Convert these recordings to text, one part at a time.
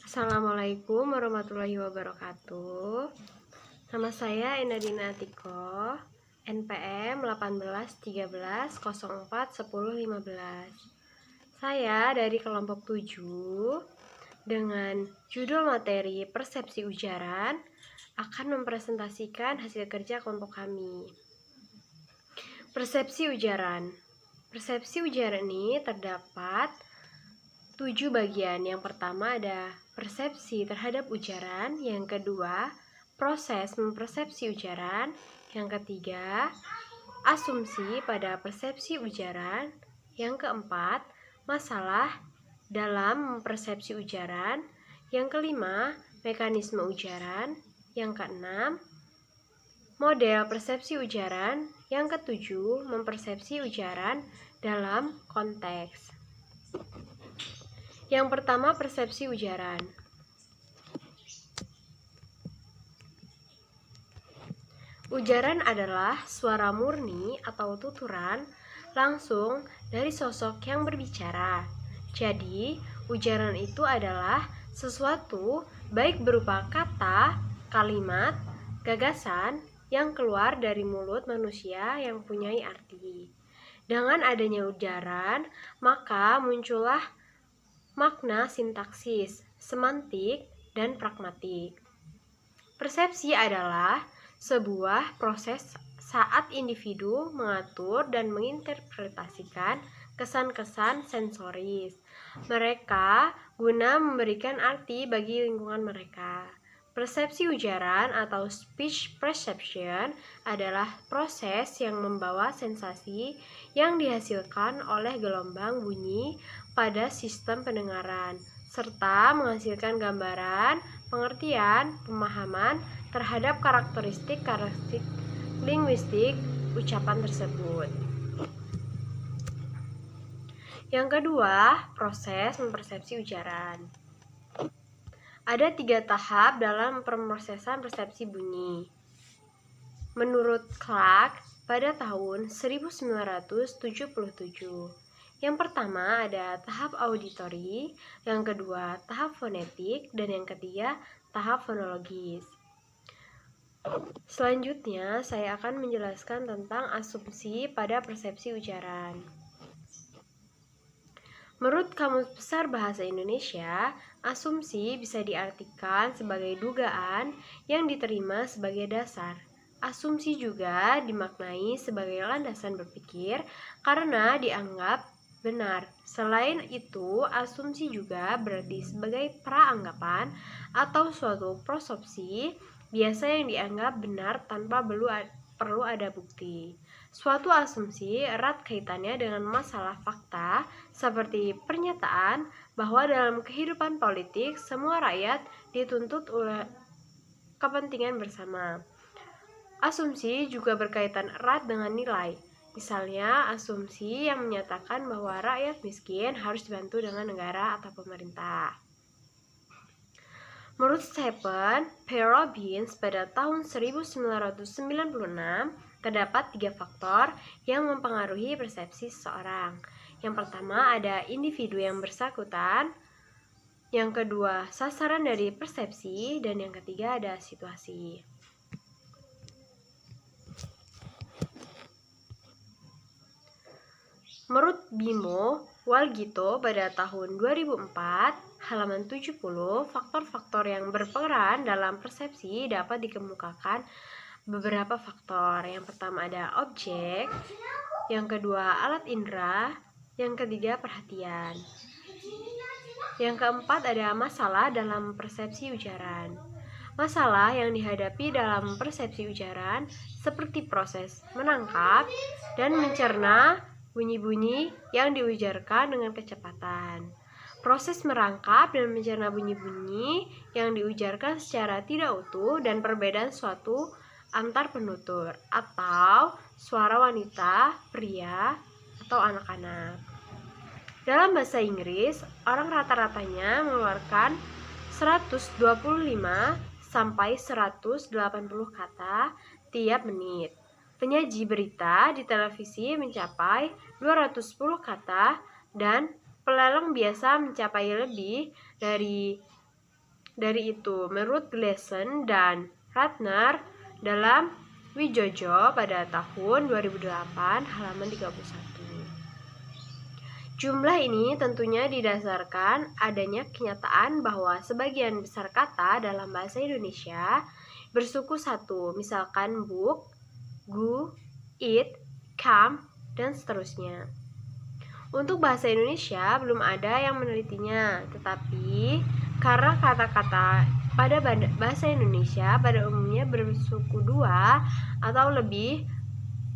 Assalamualaikum warahmatullahi wabarakatuh. Nama saya Enadina Atiko, NPM 1813041015. Saya dari kelompok 7 dengan judul materi persepsi ujaran akan mempresentasikan hasil kerja kelompok kami. Persepsi ujaran. Persepsi ujaran ini terdapat 7 bagian. Yang pertama ada persepsi terhadap ujaran, yang kedua proses mempersepsi ujaran, yang ketiga asumsi pada persepsi ujaran, yang keempat masalah dalam mempersepsi ujaran, yang kelima mekanisme ujaran, yang keenam model persepsi ujaran, yang ketujuh mempersepsi ujaran dalam konteks. Yang pertama, persepsi ujaran. Ujaran adalah suara murni atau tuturan langsung dari sosok yang berbicara. Jadi, ujaran itu adalah sesuatu baik berupa kata, kalimat, gagasan yang keluar dari mulut manusia yang mempunyai arti. Dengan adanya ujaran, maka muncullah makna sintaksis, semantik, dan pragmatik. Persepsi adalah sebuah proses saat individu mengatur dan menginterpretasikan kesan-kesan sensoris mereka guna memberikan arti bagi lingkungan mereka. Persepsi ujaran atau speech perception adalah proses yang membawa sensasi yang dihasilkan oleh gelombang bunyi pada sistem pendengaran, serta menghasilkan gambaran, pengertian, pemahaman terhadap karakteristik linguistik ucapan tersebut. Yang kedua, proses mempersepsi ujaran. Ada 3 tahap dalam pemrosesan persepsi bunyi. Menurut Clark pada tahun 1977. Yang pertama ada tahap auditori, yang kedua tahap fonetik, dan yang ketiga tahap fonologis. Selanjutnya saya akan menjelaskan tentang asumsi pada persepsi ujaran. Menurut Kamus Besar Bahasa Indonesia, asumsi bisa diartikan sebagai dugaan yang diterima sebagai dasar. Asumsi juga dimaknai sebagai landasan berpikir karena dianggap benar. Selain itu, asumsi juga berarti sebagai praanggapan atau suatu prosopsi biasa yang dianggap benar tanpa perlu ada bukti. Suatu asumsi erat kaitannya dengan masalah fakta, seperti pernyataan bahwa dalam kehidupan politik semua rakyat dituntut oleh kepentingan bersama. Asumsi juga berkaitan erat dengan nilai. Misalnya, asumsi yang menyatakan bahwa rakyat miskin harus dibantu dengan negara atau pemerintah. Menurut Stephen P. Robbins pada tahun 1996, terdapat 3 faktor yang mempengaruhi persepsi seseorang. Yang pertama ada individu yang bersangkutan, yang kedua sasaran dari persepsi, dan yang ketiga ada situasi. Menurut Bimo Walgito pada tahun 2004, halaman 70, faktor-faktor yang berperan dalam persepsi dapat dikemukakan beberapa faktor. Yang pertama ada objek, yang kedua alat indera, yang ketiga perhatian. Yang keempat ada masalah dalam persepsi ujaran. Masalah yang dihadapi dalam persepsi ujaran seperti proses menangkap dan mencerna bunyi-bunyi yang diujarkan dengan kecepatan. Proses merangkap dan mencerna bunyi-bunyi yang diujarkan secara tidak utuh dan perbedaan suatu antar penutur atau suara wanita, pria, atau anak-anak. Dalam bahasa Inggris, orang rata-ratanya mengeluarkan 125 sampai 180 kata tiap menit. Penyaji berita di televisi mencapai 210 kata dan Pelelang biasa mencapai lebih dari itu, menurut Gleason dan Ratner dalam Wijojo pada tahun 2008 halaman 31. Jumlah ini tentunya didasarkan adanya kenyataan bahwa sebagian besar kata dalam bahasa Indonesia bersuku satu, misalkan book, go, eat, come, dan seterusnya. Untuk bahasa Indonesia belum ada yang menelitinya, tetapi karena kata-kata pada bahasa Indonesia pada umumnya bersuku dua atau lebih,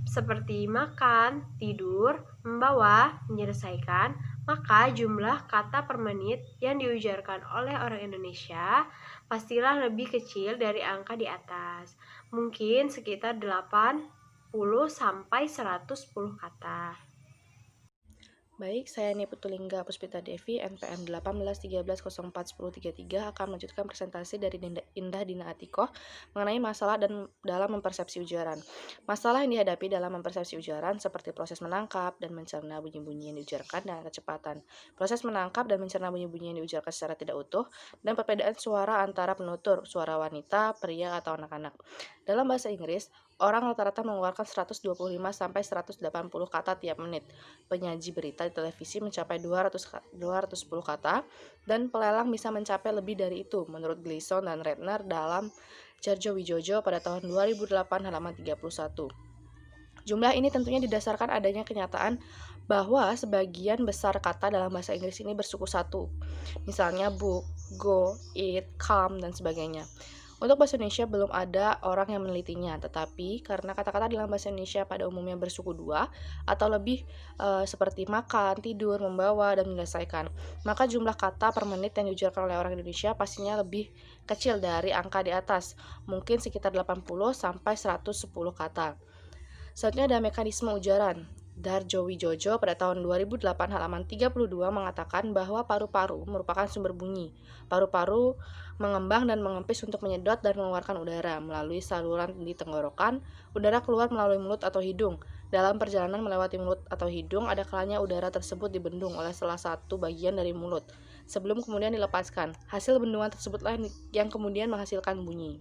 seperti makan, tidur, membawa, menyelesaikan, maka jumlah kata per menit yang diujarkan oleh orang Indonesia pastilah lebih kecil dari angka di atas, mungkin sekitar 80 sampai 110 kata. Baik, saya Niputulingga Puspita Devi, NPM 1813041033 akan melanjutkan presentasi dari Indah Dina Atikoh mengenai masalah dalam mempersepsi ujaran. Masalah yang dihadapi dalam mempersepsi ujaran seperti proses menangkap dan mencerna bunyi-bunyi yang diujarkan dengan kecepatan, proses menangkap dan mencerna bunyi-bunyi yang diujarkan secara tidak utuh, dan perbedaan suara antara penutur, suara wanita, pria, atau anak-anak. Dalam bahasa Inggris, orang rata-rata mengeluarkan 125 sampai 180 kata tiap menit. Penyaji berita di televisi mencapai 210 kata, dan pelelang bisa mencapai lebih dari itu, menurut Gleason dan Ratner dalam Jarjo Wijojo pada tahun 2008 halaman 31. Jumlah ini tentunya didasarkan adanya kenyataan bahwa sebagian besar kata dalam bahasa Inggris ini bersuku satu, misalnya book, go, eat, come, dan sebagainya. Untuk bahasa Indonesia belum ada orang yang menelitinya, tetapi karena kata-kata dalam bahasa Indonesia pada umumnya bersuku dua atau lebih seperti makan, tidur, membawa, dan menyelesaikan, maka jumlah kata per menit yang diujarkan oleh orang Indonesia pastinya lebih kecil dari angka di atas, mungkin sekitar 80 sampai 110 kata. Selanjutnya ada mekanisme ujaran. Darjo Wijojo pada tahun 2008 halaman 32 mengatakan bahwa paru-paru merupakan sumber bunyi. Paru-paru mengembang dan mengempis untuk menyedot dan mengeluarkan udara melalui saluran di tenggorokan. Udara keluar melalui mulut atau hidung. Dalam perjalanan melewati mulut atau hidung, ada kalanya udara tersebut dibendung oleh salah satu bagian dari mulut, sebelum kemudian dilepaskan. Hasil bendungan tersebutlah yang kemudian menghasilkan bunyi.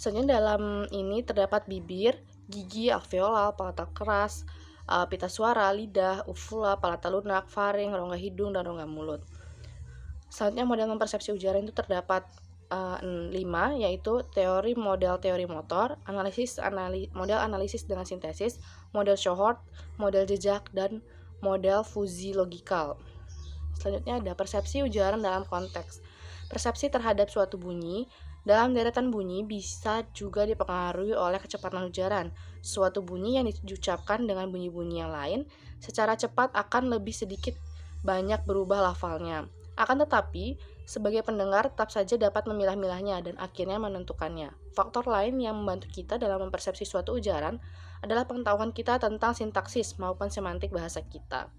Selanjutnya dalam ini terdapat bibir, gigi, alveolar, palata keras, pita suara, lidah, uvula, palata lunak, faring, rongga hidung, dan rongga mulut. Selanjutnya model mempersepsi ujaran itu terdapat 5, yaitu teori model teori motor, model analisis dengan sintesis, model Cohort, model jejak, dan model fusi logikal. Selanjutnya ada persepsi ujaran dalam konteks. Persepsi terhadap suatu bunyi dalam deretan bunyi bisa juga dipengaruhi oleh kecepatan ujaran. Suatu bunyi yang diucapkan dengan bunyi-bunyi yang lain secara cepat akan lebih sedikit banyak berubah lafalnya. Akan tetapi, sebagai pendengar tetap saja dapat memilah-milahnya dan akhirnya menentukannya. Faktor lain yang membantu kita dalam mempersepsi suatu ujaran adalah pengetahuan kita tentang sintaksis maupun semantik bahasa kita.